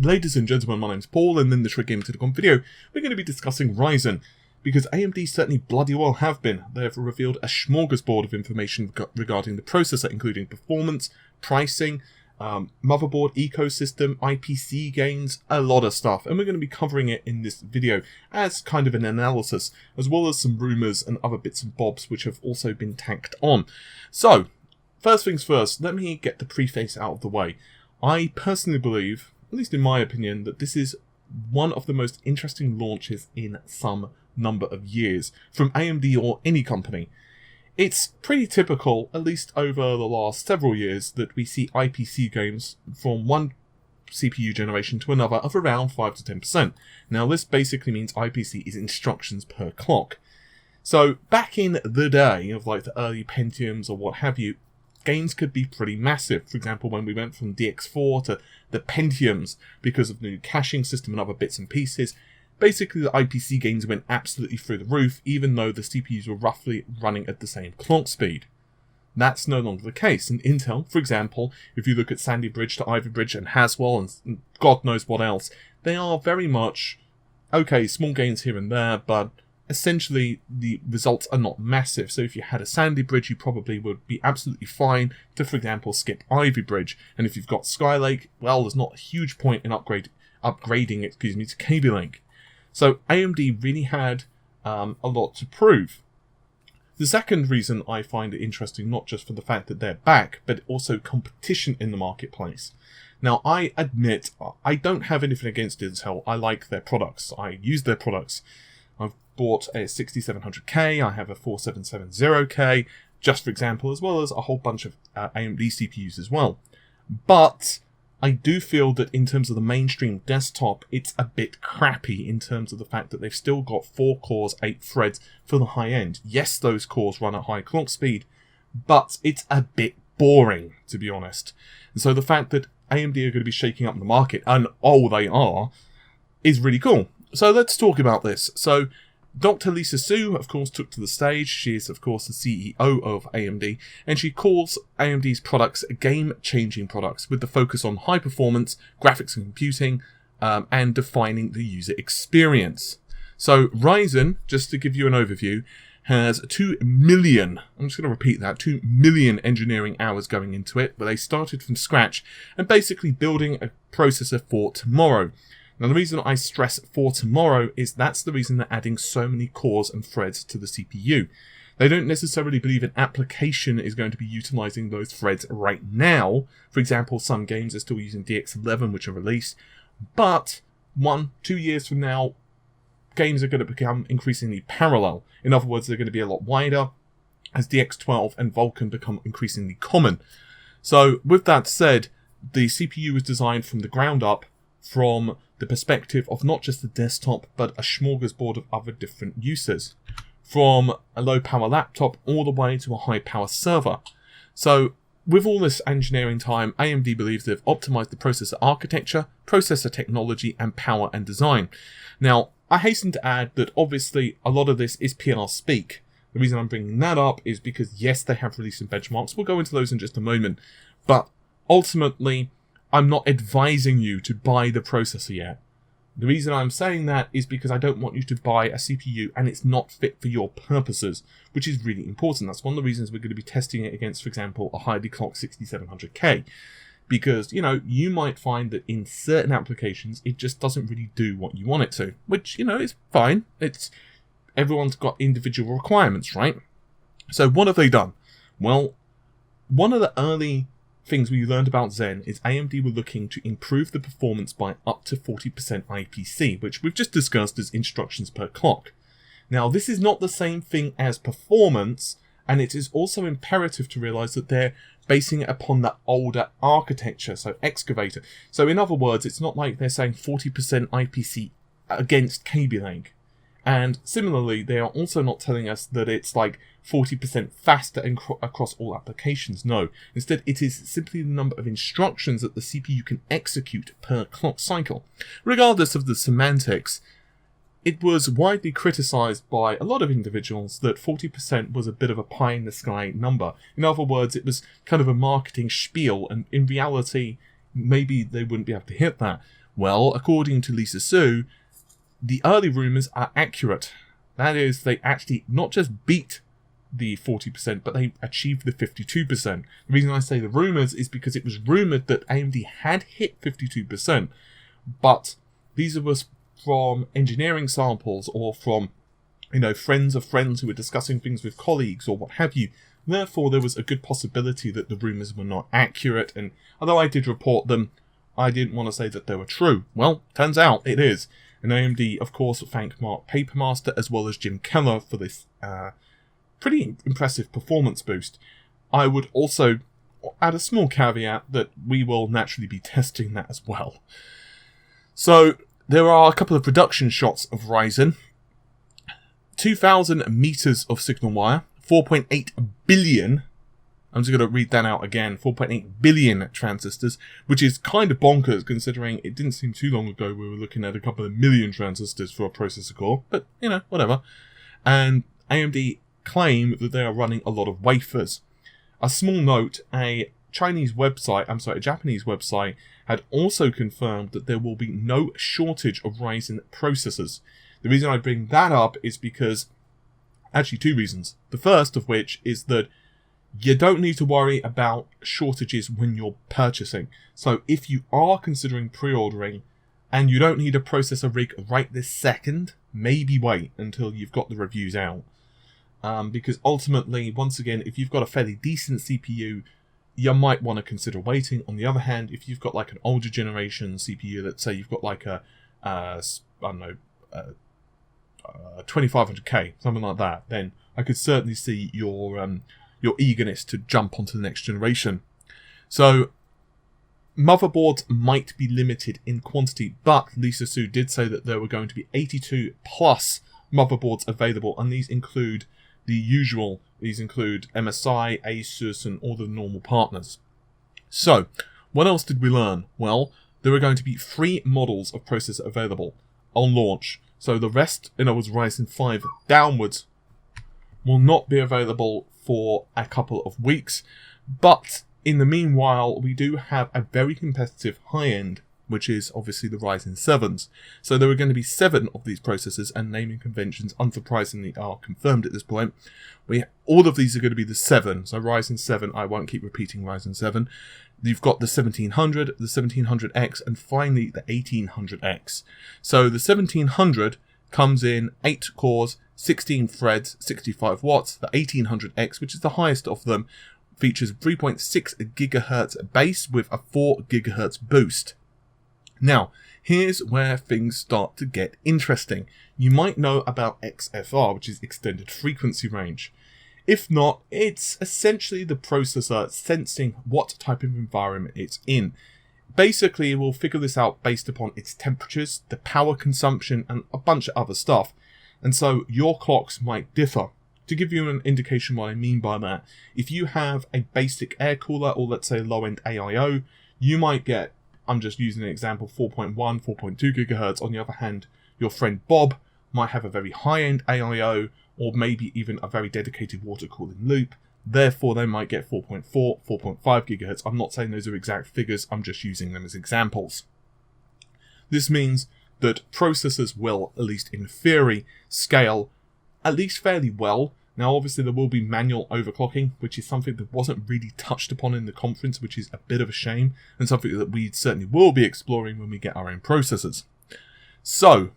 Ladies and gentlemen, my name's Paul, and in this Gaming.com video, we're going to be discussing Ryzen, because AMD certainly bloody well have been. They have revealed a smorgasbord of information regarding the processor, including performance, pricing, motherboard ecosystem, IPC gains, a lot of stuff, and we're going to be covering it in this video as kind of an analysis, as well as some rumours and other bits and bobs which have also been tacked on. So, first things first, let me get the preface out of the way. I personally believe, at least in my opinion, that this is one of the most interesting launches in some number of years, from AMD or any company. It's pretty typical, at least over the last several years, that we see IPC games from one CPU generation to another of around 5 to 10%. Now this basically means IPC is instructions per clock. So back in the day of like the early Pentiums or what have you, gains could be pretty massive. For example, when we went from DX4 to the Pentiums because of the new caching system and other bits and pieces, basically the IPC gains went absolutely through the roof, even though the CPUs were roughly running at the same clock speed. That's no longer the case. In Intel, for example, if you look at Sandy Bridge to Ivy Bridge and Haswell and God knows what else, they are very much, okay, small gains here and there, but essentially the results are not massive. So if you had a Sandy Bridge, you probably would be absolutely fine to, for example, skip Ivy Bridge. And if you've got Skylake, well, there's not a huge point in upgrading to Kaby Lake. So AMD really had a lot to prove. The second reason I find it interesting, not just for the fact that they're back, but also competition in the marketplace. Now, I admit, I don't have anything against Intel. I like their products. I use their products. I've bought a 6700K, I have a 4770K, just for example, as well as a whole bunch of AMD CPUs as well. But I do feel that in terms of the mainstream desktop, it's a bit crappy in terms of the fact that they've still got 4 cores, 8 threads for the high end. Yes, those cores run at high clock speed, but it's a bit boring, to be honest. And so the fact that AMD are going to be shaking up the market, and oh, they are, is really cool. So let's talk about this. So Dr. Lisa Su, of course, took to the stage. She is, of course, the CEO of AMD, and she calls AMD's products game-changing products with the focus on high performance, graphics and computing, and defining the user experience. So Ryzen, just to give you an overview, has 2 million, I'm just going to repeat that, 2 million engineering hours going into it, where they started from scratch and basically building a processor for tomorrow. Now, the reason I stress for tomorrow is that's the reason they're adding so many cores and threads to the CPU. They don't necessarily believe an application is going to be utilizing those threads right now. For example, some games are still using DX11, which are released. But 1-2 years from now, games are going to become increasingly parallel. In other words, they're going to be a lot wider as DX12 and Vulkan become increasingly common. So, with that said, the CPU was designed from the ground up from the perspective of not just the desktop, but a smorgasbord of other different uses. From a low-power laptop all the way to a high-power server. So, with all this engineering time, AMD believes they've optimized the processor architecture, processor technology, and power and design. Now, I hasten to add that obviously a lot of this is PR speak. The reason I'm bringing that up is because, yes, they have released some benchmarks. We'll go into those in just a moment. But ultimately, I'm not advising you to buy the processor yet. The reason I'm saying that is because I don't want you to buy a CPU and it's not fit for your purposes, which is really important. That's one of the reasons we're going to be testing it against, for example, a highly clocked 6700K. Because, you might find that in certain applications, it just doesn't really do what you want it to. Which, is fine. Everyone's got individual requirements, right? So what have they done? Well, one of the early things we learned about Zen is AMD were looking to improve the performance by up to 40% IPC, which we've just discussed as instructions per clock. Now, this is not the same thing as performance, and it is also imperative to realize that they're basing it upon the older architecture, so Excavator. So in other words, it's not like they're saying 40% IPC against Kaby Lake. And similarly, they are also not telling us that it's like 40% faster across all applications. No. Instead, it is simply the number of instructions that the CPU can execute per clock cycle. Regardless of the semantics, it was widely criticized by a lot of individuals that 40% was a bit of a pie-in-the-sky number. In other words, it was kind of a marketing spiel, and in reality, maybe they wouldn't be able to hit that. Well, according to Lisa Su, the early rumours are accurate. That is, they actually not just beat the 40%, but they achieved the 52%. The reason I say the rumours is because it was rumoured that AMD had hit 52%, but these was from engineering samples or from, friends of friends who were discussing things with colleagues or what have you. Therefore, there was a good possibility that the rumours were not accurate, and although I did report them, I didn't want to say that they were true. Well, turns out it is. And AMD, of course, thank Mark Papermaster as well as Jim Keller for this pretty impressive performance boost. I would also add a small caveat that we will naturally be testing that as well. So, there are a couple of production shots of Ryzen. 2,000 meters of signal wire, 4.8 billion, I'm just going to read that out again, 4.8 billion transistors, which is kind of bonkers considering it didn't seem too long ago we were looking at a couple of million transistors for a processor core, but, whatever. And AMD claim that they are running a lot of wafers. A small note, a Japanese website had also confirmed that there will be no shortage of Ryzen processors. The reason I bring that up is because, actually two reasons. The first of which is that you don't need to worry about shortages when you're purchasing. So if you are considering pre-ordering and you don't need a processor rig right this second, maybe wait until you've got the reviews out. Because ultimately, once again, if you've got a fairly decent CPU, you might want to consider waiting. On the other hand, if you've got like an older generation CPU, let's say you've got like a 2500K, something like that, then I could certainly see your eagerness to jump onto the next generation. So motherboards might be limited in quantity, but Lisa Su did say that there were going to be 82 plus motherboards available, and these include the usual. These include MSI, Asus, and all the normal partners. So, what else did we learn? Well, there are going to be 3 models of processor available on launch. So the rest, in other words, Ryzen 5 downwards, will not be available for a couple of weeks. But in the meanwhile, we do have a very competitive high-end, which is obviously the Ryzen 7s. So there are going to be 7 of these processors, and naming conventions, unsurprisingly, are confirmed at this point. All of these are going to be the 7. So Ryzen 7, I won't keep repeating Ryzen 7. You've got the 1700, the 1700X, and finally the 1800X. So the 1700 comes in 8 cores, 16 threads, 65 watts. The 1800X, which is the highest of them, features 3.6 GHz base with a 4 GHz boost. Now, here's where things start to get interesting. You might know about XFR, which is extended frequency range. If not, it's essentially the processor sensing what type of environment it's in. Basically, we'll figure this out based upon its temperatures, the power consumption, and a bunch of other stuff. And so your clocks might differ. To give you an indication what I mean by that, if you have a basic air cooler or let's say low-end AIO, you might get, I'm just using an example, 4.1, 4.2 GHz. On the other hand, your friend Bob might have a very high-end AIO or maybe even a very dedicated water cooling loop. Therefore, they might get 4.4, 4.5 GHz. I'm not saying those are exact figures, I'm just using them as examples. This means that processors will, at least in theory, scale at least fairly well. Now, obviously, there will be manual overclocking, which is something that wasn't really touched upon in the conference, which is a bit of a shame, and something that we certainly will be exploring when we get our own processors. So,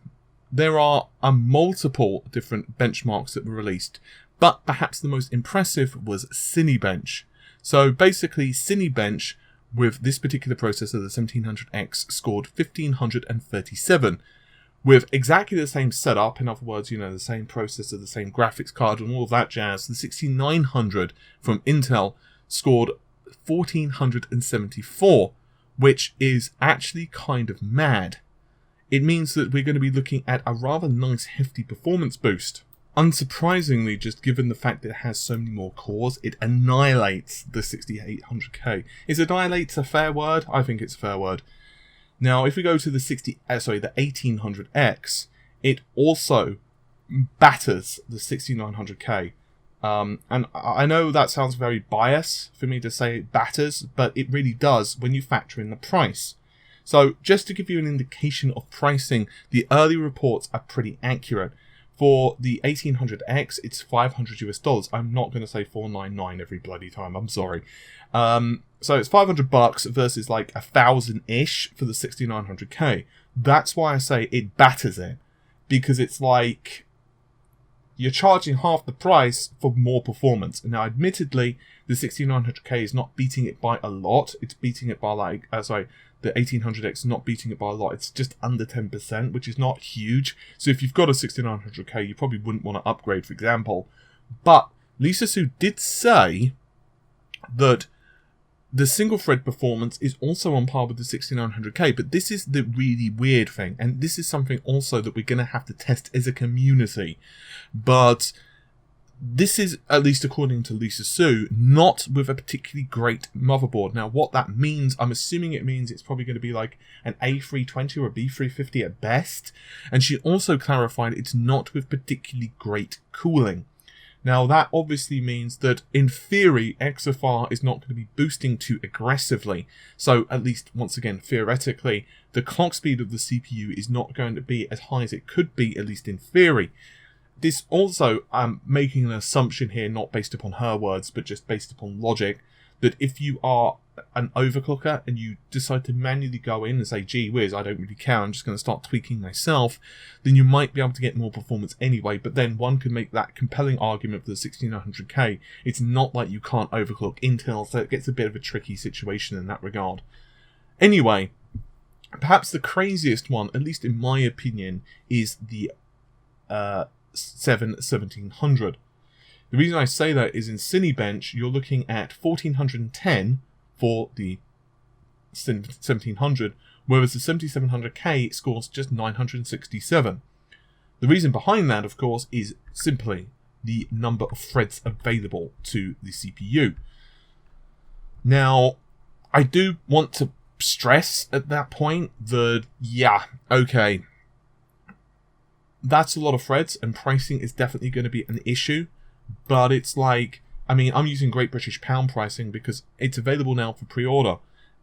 there are multiple different benchmarks that were released, but perhaps the most impressive was Cinebench. So, basically, Cinebench, with this particular processor, the 1700X, scored 1537. With exactly the same setup, in other words, the same processor, the same graphics card, and all of that jazz, the 6900 from Intel scored 1474, which is actually kind of mad. It means that we're going to be looking at a rather nice hefty performance boost. Unsurprisingly, just given the fact that it has so many more cores, it annihilates the 6800K. Is annihilates a fair word? I think it's a fair word. Now, if we go to the 1800X, it also batters the 6900K. And I know that sounds very biased for me to say it batters, but it really does when you factor in the price. So just to give you an indication of pricing, the early reports are pretty accurate. For the 1800X, it's $500 US. I'm not going to say $499 every bloody time. I'm sorry. So it's $500 versus like 1,000-ish for the 6900K. That's why I say it batters it, because it's like you're charging half the price for more performance. Now, admittedly, the 6900K is not beating it by a lot. It's beating it by like, the 1800X is not beating it by a lot. It's just under 10%, which is not huge. So if you've got a 6900K, you probably wouldn't want to upgrade, for example. But Lisa Su did say that the single thread performance is also on par with the 6900K, but this is the really weird thing, and this is something also that we're going to have to test as a community. But this is, at least according to Lisa Su, not with a particularly great motherboard. Now, what that means, I'm assuming it means it's probably going to be like an A320 or a B350 at best. And she also clarified it's not with particularly great cooling. Now, that obviously means that, in theory, XFR is not going to be boosting too aggressively. So, at least, once again, theoretically, the clock speed of the CPU is not going to be as high as it could be, at least in theory. This also, I'm making an assumption here, not based upon her words, but just based upon logic, that if you are an overclocker and you decide to manually go in and say, gee whiz, I don't really care, I'm just going to start tweaking myself, then you might be able to get more performance anyway. But then one could make that compelling argument for the 6900K. It's not like you can't overclock Intel, so it gets a bit of a tricky situation in that regard. Anyway, perhaps the craziest one, at least in my opinion, is the 1700. The reason I say that is in Cinebench, you're looking at 1410 for the 1700, whereas the 7700K scores just 967. The reason behind that, of course, is simply the number of threads available to the CPU. Now, I do want to stress at that point that, yeah, okay, that's a lot of threads, and pricing is definitely going to be an issue. But it's like, I mean, I'm using Great British Pound pricing because it's available now for pre-order.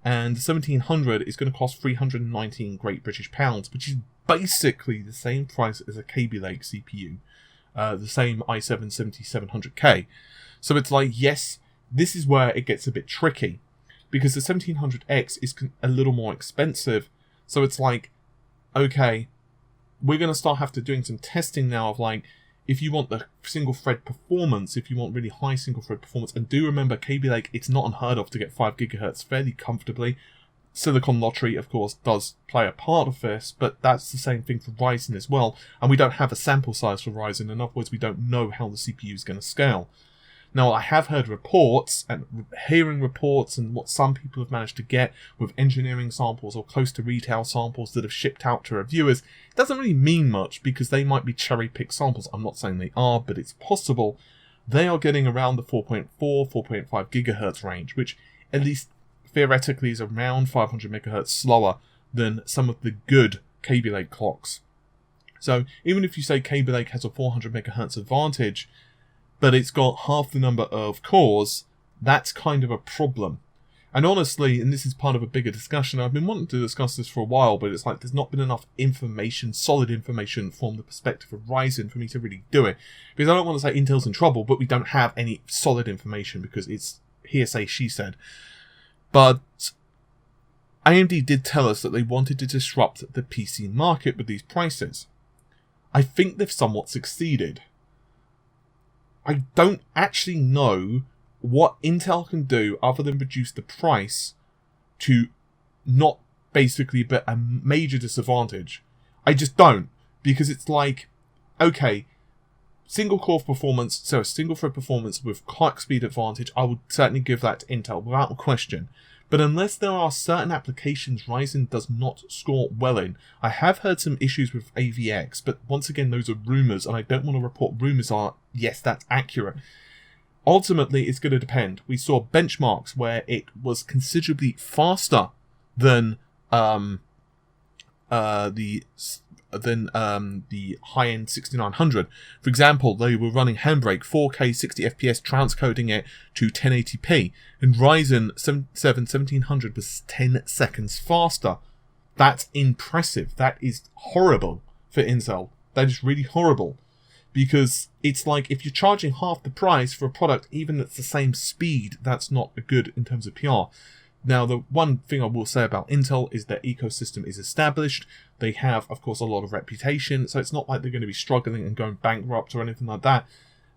And the 1700 is going to cost 319 Great British Pounds, which is basically the same price as a Kaby Lake CPU. The same i7-7700K. So it's like, yes, this is where it gets a bit tricky. Because the 1700X is a little more expensive. So it's like, okay, we're going to start doing some testing now of like, if you want the single thread performance, if you want really high single thread performance, and do remember Kaby Lake, it's not unheard of to get 5 GHz fairly comfortably. Silicon Lottery, of course, does play a part of this, but that's the same thing for Ryzen as well. And we don't have a sample size for Ryzen. In other words, we don't know how the CPU is going to scale. Now, I have heard reports and hearing reports and what some people have managed to get with engineering samples or close to retail samples that have shipped out to reviewers. It doesn't really mean much because they might be cherry-picked samples. I'm not saying they are, but it's possible. They are getting around the 4.4, 4.5 gigahertz range, which at least theoretically is around 500 megahertz slower than some of the good Kaby Lake clocks. So even if you say Kaby Lake has a 400 megahertz advantage, but it's got half the number of cores, that's kind of a problem. And honestly, and this is part of a bigger discussion, I've been wanting to discuss this for a while, but it's like there's not been enough information, solid information from the perspective of Ryzen for me to really do it. Because I don't want to say Intel's in trouble, but we don't have any solid information because it's hearsay, she said. But AMD did tell us that they wanted to disrupt the PC market with these prices. I think they've somewhat succeeded. I don't actually know what Intel can do other than reduce the price to not basically be a major disadvantage. I just don't, because it's like, okay, single core performance, so a single thread performance with clock speed advantage, I would certainly give that to Intel without a question. But unless there are certain applications Ryzen does not score well in, I have heard some issues with AVX, but once again, those are rumours, and I don't want to report rumours are, yes, that's accurate. Ultimately, it's going to depend. We saw benchmarks where it was considerably faster than the high-end 6900. For example, they were running Handbrake 4K 60 FPS, transcoding it to 1080p, and Ryzen 1700 was 10 seconds faster That's impressive. That is horrible for Intel. That is really horrible. Because it's like, if you're charging half the price for a product, even that's the same speed, that's not good in terms of PR. Now, the one thing I will say about Intel is their ecosystem is established. They have, of course, a lot of reputation, so it's not like they're going to be struggling and going bankrupt or anything like that.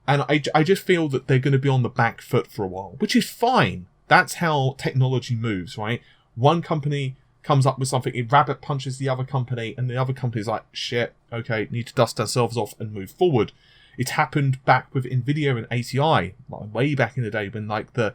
And I just feel that they're going to be on the back foot for a while, which is fine. That's how technology moves, right? One company comes up with something, it rabbit punches the other company, and the other company's like, shit, okay, need to dust ourselves off and move forward. It's happened back with Nvidia and ATI, like way back in the day, when like the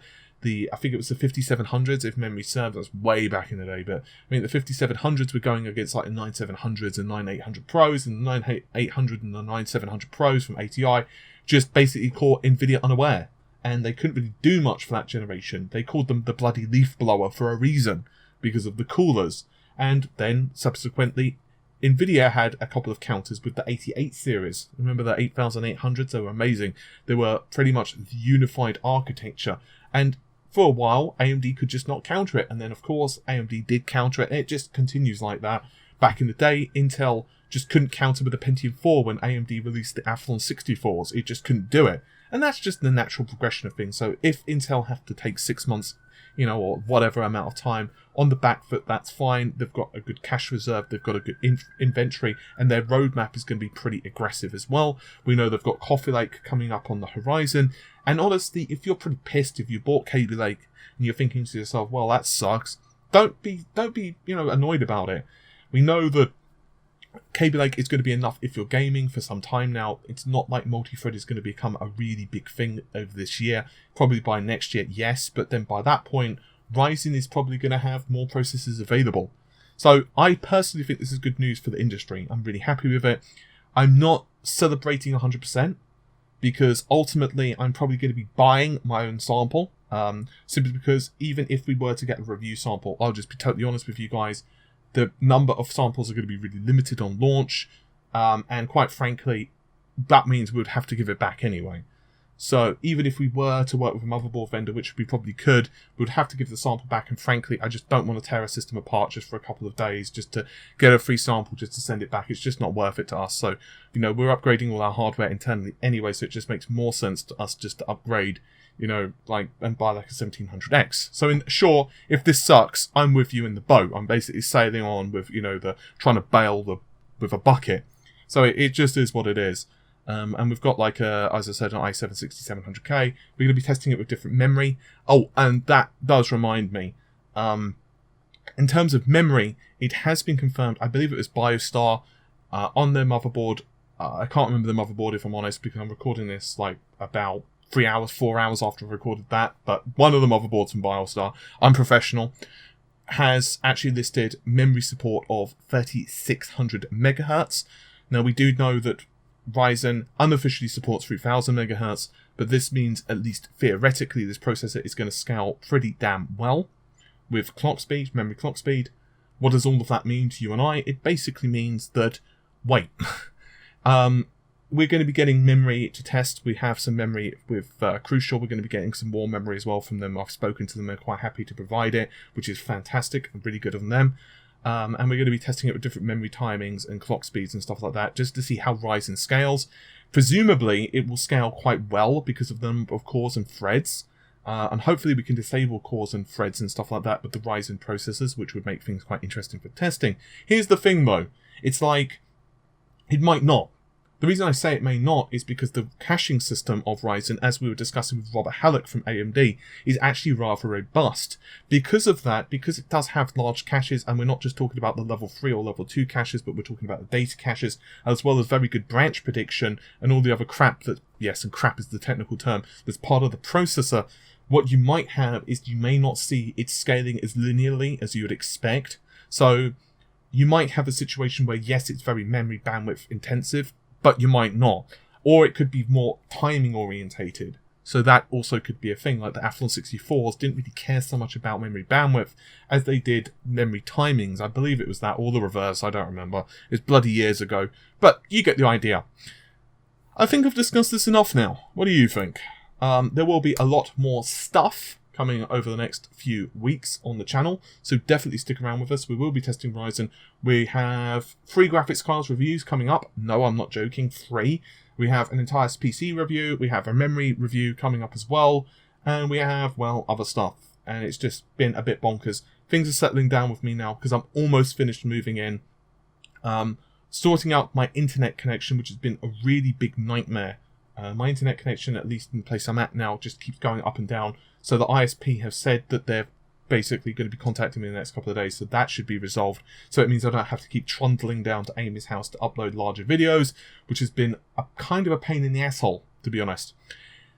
I think it was the 5700s, if memory serves. That's way back in the day, but I mean the 5700s were going against like the 9700s and 9800 Pros, and the 9800 and the 9700 Pros from ATI just basically caught Nvidia unaware, and they couldn't really do much for that generation. They called them the bloody leaf blower for a reason, because of the coolers. And then subsequently Nvidia had a couple of counters with the 88 series. Remember the 8800s? They were amazing. They were pretty much the unified architecture, and for a while AMD could just not counter it, and then of course AMD did counter it, and it just continues like that. Back in the day, Intel just couldn't counter with the Pentium 4 when AMD released the Athlon 64s. It just couldn't do it, and that's just the natural progression of things. So if Intel have to take 6 months, or whatever amount of time on the back foot, that's fine. They've got a good cash reserve, they've got a good inventory, and their roadmap is going to be pretty aggressive as well. We know they've got Coffee Lake coming up on the horizon, and honestly, if you're pretty pissed if you bought Kaby Lake and you're thinking to yourself, well, that sucks, don't be annoyed about it. We know that Kaby Lake is going to be enough if you're gaming for some time now. It's not like multi-thread is going to become a really big thing over this year. Probably by next year, yes, but then by that point, Ryzen is probably going to have more processors available. So I personally think this is good news for the industry. I'm really happy with it. I'm not celebrating 100%, because ultimately I'm probably going to be buying my own sample, simply because even if we were to get a review sample, I'll just be totally honest with you guys, the number of samples are going to be really limited on launch, and quite frankly, that means we would have to give it back anyway. So even if we were to work with a motherboard vendor, which we probably could, we would have to give the sample back, and frankly, I just don't want to tear a system apart just for a couple of days, just to get a free sample, just to send it back. It's just not worth it to us. So, we're upgrading all our hardware internally anyway, so it just makes more sense to us just to upgrade, and buy like a 1700X. So sure, if this sucks, I'm with you in the boat. I'm basically sailing on with, the trying to bail with a bucket. So it just is what it is. And we've got as I said, an i7 6700K. We're going to be testing it with different memory. Oh, and that does remind me. In terms of memory, it has been confirmed. I believe it was BioStar on their motherboard. I can't remember the motherboard, if I'm honest, because I'm recording this about 4 hours after I recorded that. But one of the motherboards from BioStar, unprofessional, has actually listed memory support of 3600 megahertz. Now, we do know that Ryzen unofficially supports 3000 megahertz, but this means, at least theoretically, this processor is going to scale pretty damn well with clock speed, memory clock speed. What does all of that mean to you and I? It basically means that, wait, we're going to be getting memory to test. We have some memory with Crucial. We're going to be getting some more memory as well from them. I've spoken to them. They're quite happy to provide it, which is fantastic and really good on them. And we're going to be testing it with different memory timings and clock speeds and stuff like that, just to see how Ryzen scales. Presumably, it will scale quite well because of the number of cores and threads. And hopefully we can disable cores and threads and stuff like that with the Ryzen processors, which would make things quite interesting for testing. Here's the thing, though. It's like, it might not. The reason I say it may not is because the caching system of Ryzen, as we were discussing with Robert Halleck from AMD, is actually rather robust. Because of that, because it does have large caches, and we're not just talking about the level 3 or level 2 caches, but we're talking about the data caches, as well as very good branch prediction, and all the other crap that, yes, and crap is the technical term, that's part of the processor. What you might have is you may not see it scaling as linearly as you would expect. So you might have a situation where, yes, it's very memory bandwidth intensive, but you might not. Or it could be more timing orientated. So that also could be a thing. Like the Athlon 64s didn't really care so much about memory bandwidth as they did memory timings. I believe it was that, or the reverse, I don't remember. It's bloody years ago. But you get the idea. I think I've discussed this enough now. What do you think? There will be a lot more stuff coming over the next few weeks on the channel, so definitely stick around with us. We will be testing Ryzen. We have 3 graphics cards reviews coming up. No, I'm not joking, 3. We have an entire PC review, we have a memory review coming up as well, and we have, well, other stuff. And it's just been a bit bonkers. Things are settling down with me now because I'm almost finished moving in. Sorting out my internet connection, which has been a really big nightmare. My internet connection, at least in the place I'm at now, just keeps going up and down. So the ISP have said that they're basically going to be contacting me in the next couple of days, so that should be resolved. So it means I don't have to keep trundling down to Amy's house to upload larger videos, which has been a kind of a pain in the asshole, to be honest.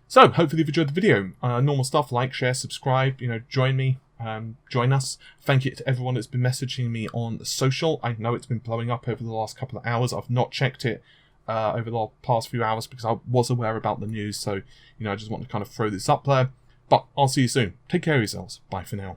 So hopefully you've enjoyed the video. Normal stuff, like, share, subscribe, join me. Join us. Thank you to everyone that's been messaging me on social. I know it's been blowing up over the last couple of hours. I've not checked it over the past few hours because I was aware about the news. So, I just want to kind of throw this up there. But I'll see you soon. Take care of yourselves. Bye for now.